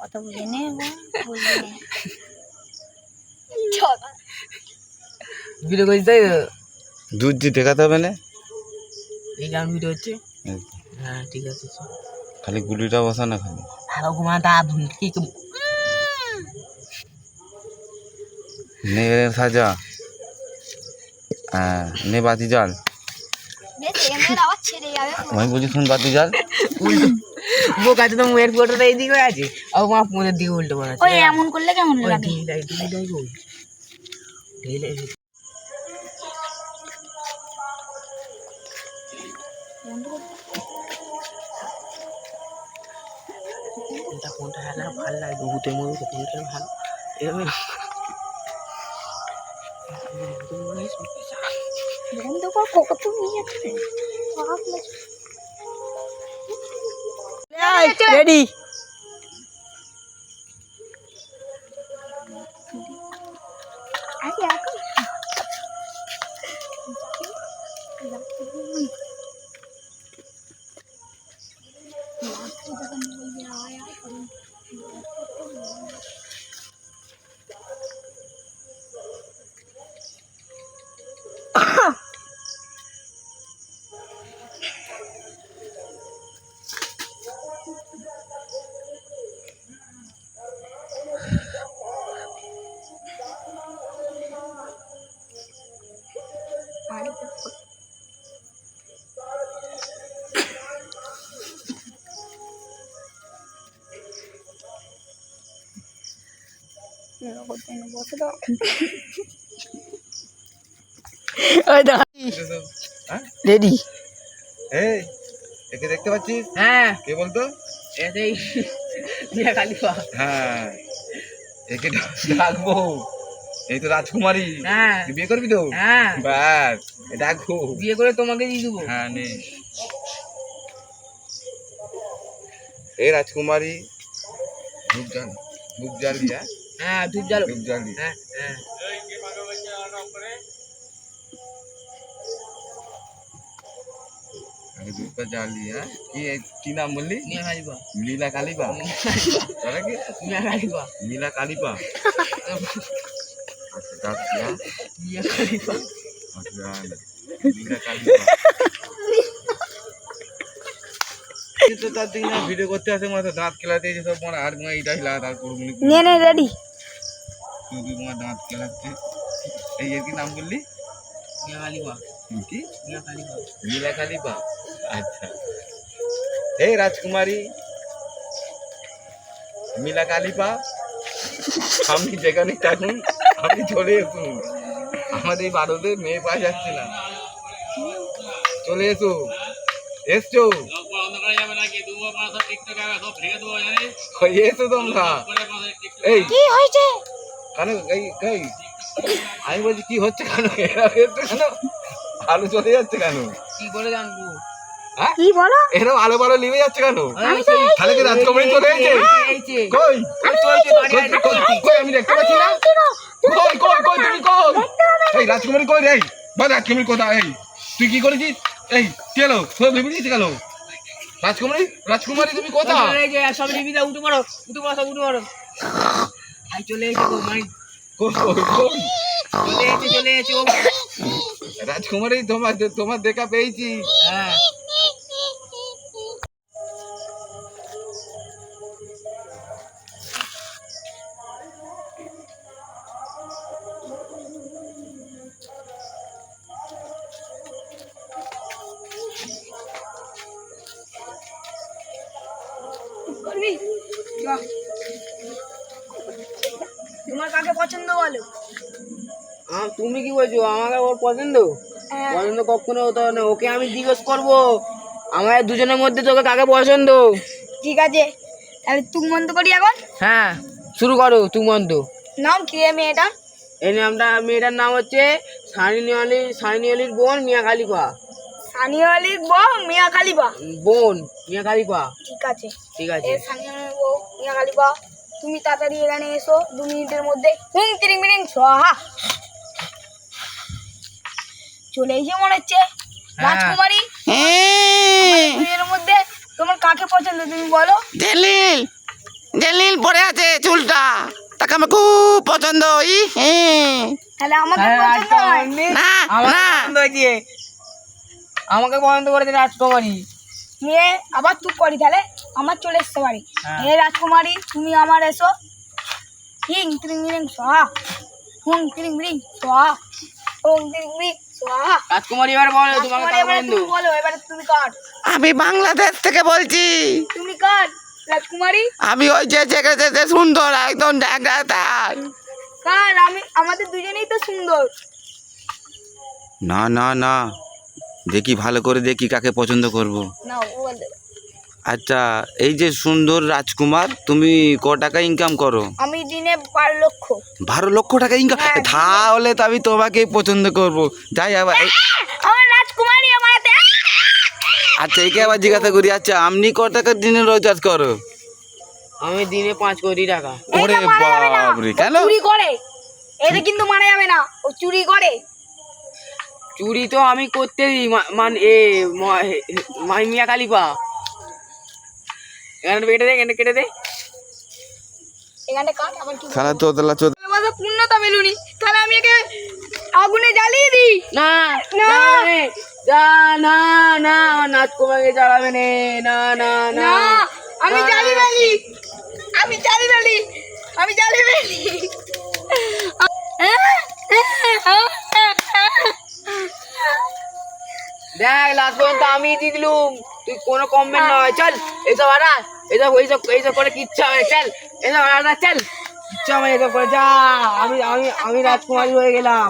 অত বুঝে নে ভিডিও করছি তাই তো? দুধ দিয়ে দেখাতে হবে না? এই কেমন ভিডিও হচ্ছে? হ্যাঁ ঠিক আছে। খালি গুলিটা বসা না খালি। হ্যালো ঘুমাতা কি নে সাজা। হ্যাঁ নে বাতি জাল। আমি বলছি শুন বাতি জাল। বোকা তো মুয়ের ফটোটা এইদিকে আছে আর মা পুনের দিকে উল্টো বানাচ্ছে। ওই এমন করলে কেমন লাগে? ঢিলাই গো ঢিলাই কোনটা হেলা ভাল লাগে ভূতের মতো কোনটা ভালো এভাবে বন্ধ কর কত নিয়ে যাচ্ছে রেডি আরে এখন রেডি এই একে দেখতে পাচ্ছিস? হ্যাঁ কে বলতো? এটাই মিয়া খালিফা। হ্যাঁ একে ডাকবো। এই তো রাজকুমারী। হ্যাঁ তুই বিয়ে করবি তো? হ্যাঁ ব্যাস ডাকবো। বিয়ে করে তোমাকে দিয়ে দেবো। হ্যাঁ নে। এই রাজকুমারী ধূপ জ্বালি। হ্যাঁ ধূপ জ্বালো। ধূপ জ্বালি। হ্যাঁ হ্যাঁ আগে ধূপটা জ্বালি। হ্যাঁ কি নাম বললি? মিয়া খালিফা। লীলা কালিপা। তারা কি? মিয়া খালিফা। লীলা কালিপা। আচ্ছা যাচ্ছি। হ্যাঁ মিয়া খালিফা। আচ্ছা লীলা কালিপা। তো তার দিন ভিডিও করতে আসে মাথা দাঁত খেলাতে সব মনে আর এইটা হিলা তারপর নে রেডি তুই তোমার দাঁত খেলাচ্ছে। এই এর কি নাম বললি? মিয়া খালিফা। কি? মিয়া খালিফা। লীলা কালিপা। আচ্ছা এই রাজকুমারী মিলা কালিপা আমি যেখানে থাকুন আপনি চলে আসুন। আমাদের এই ভারতে মেয়ে পাওয়া যাচ্ছে না। চলে এসো। এসছো? এসো তোমরা। এই কি হয়েছে? কেন এই এই আমি বলছি কি হচ্ছে কেন? এরা এসছে কেন? আলো চলে যাচ্ছে কেন? কি করে জানবো? হ্যাঁ কি বলো? এরকম আলো বালো নিভে যাচ্ছে কেন? আমি তো তাহলে কি রাজকুমারী চলে এসেছে? কই কই আমি দেখতে পাচ্ছি না। কই কই কই তুমি কই? এই রাজকুমারী কই রে? বা রাজকুমারী কোথায়? এই তুই কি করেছিস? এই কি হলো? সব ভেবে দিয়েছে কেন? রাজকুমারী রাজকুমারী তুমি কোথায়? সব রিভিদা উঠে পড়ো সব উঠে পড়ো। ভাই চলে এসে গো মাই কই কই কই? চলে এসে ও রাজকুমারী তোমার দেখা পেয়েছি। হ্যাঁ তোমার কাকে পছন্দ বলো? তুমি কি বলছো? আমাকে ওর পছন্দ? পছন্দ কখনো হতো না। ওকে আমি জিজ্ঞেস করবো আমাদের দুজনের মধ্যে তোকে কাকে পছন্দ। ঠিক আছে তাহলে তুমি মন্ত করি এখন। হ্যাঁ শুরু করো তুমি মন্ত। নাম কি মেয়েটা? এই নামটা মেয়েটার নাম হচ্ছে সানি আলির বোন মিয়া খালিফা। সানিয়া আলীর বউ মিয়া খালিফা। বোন মিয়া খালিফা। ঠিক আছে ঠিক আছে সানিয়া আলীর বউ মিয়া খালিফা তুমি তাড়াতাড়ি এখানে এসো 2 মিনিটের মধ্যে। হুম তিরিং মিনিং সোহা চলে এসে মনে হচ্ছে। রাজকুমারী এর মধ্যে তোমার কাকে পছন্দ তুমি বলো? যে নীল পরে আছে চুলটা, তাকে আমার খুব পছন্দ। তাহলে আমাকে হ্যাঁ, পছন্দ হয় রাজকুমারী। না আমার না, পছন্দ হয়েছে। আমাকে পছন্দ করেছে রাজকুমারী। নিয়ে আবার তুই করি তাহলে আমার চলে এসতে পারি। হ্যাঁ। হে রাজকুমারী তুমি আমার এসো। হিং ত্রিং মিরিং সোহা, হুং ত্রিং মিরিং সোহা, হুং ত্রিং মিরিং সোহা। রাজকুমারী এবার বলো তোমাকে রাজকুমারী, কার এবারে পছন্দ? তুমি বলো, এবারে তুমি কার? আমি বাংলাদেশ থেকে বলছি। তুমি কার রাজকুমারী? আমি ওই যে যে সুন্দর একদম জায়গাটার। কার? আমাদের দুজনেই তো সুন্দর। না না না, দেখি ভালো করে দেখি কাকে পছন্দ করব। না ও বলে, আচ্ছা, এই যে সুন্দর রাজকুমার, তুমি ক টাকা ইনকাম করো? আমি দিনে 12 লক্ষ। 12 লক্ষ টাকা ইনকাম? হ্যাঁ। তাহলে তো আমি তোমাকেই পছন্দ করব। যাই আবার আমার রাজকুমারী আমার হাতে। আচ্ছা, একে আবার জিজ্ঞাসা করি, আচ্ছা আপনি ক টাকা দিনে রোজগার করো? আমি দিনে 5 কোটি টাকা। ওরে এটা মারা যাবে না। বাপরে, ও কেন? চুরি করে। এটা কিন্তু মারা যাবে না, ও চুরি করে। চুরি তো আমি করতেই মিয়া কালিপা। এখানে কেটে দে, এখানে কেটে দে। এখানে কাট, আবার কি খেলা চোদলা চোদ। ভালোবাসা পূর্ণতা মেলুনি, তাহলে আমি একে আগুনে জ্বালিয়ে দিই। না না। যা না না, রাজকুমারকে জ্বালাবে নে। না না না, না, আমি জ্বালিয়ে ফেলি, আমি জ্বালিয়ে ফেলি, আমি জ্বালিয়ে ফেলি। দেখ লাস্ট পর্যন্ত আমি জিতলুম, তুই কোনো কমবেন নয়। চল এইসব আড়া, এইসব করে কিচ্ছু হবে না। চল এইসব আড়া, চল কিচ্ছু হবে না, এইসব করে যা। আমি রাজকুমারী হয়ে গেলাম।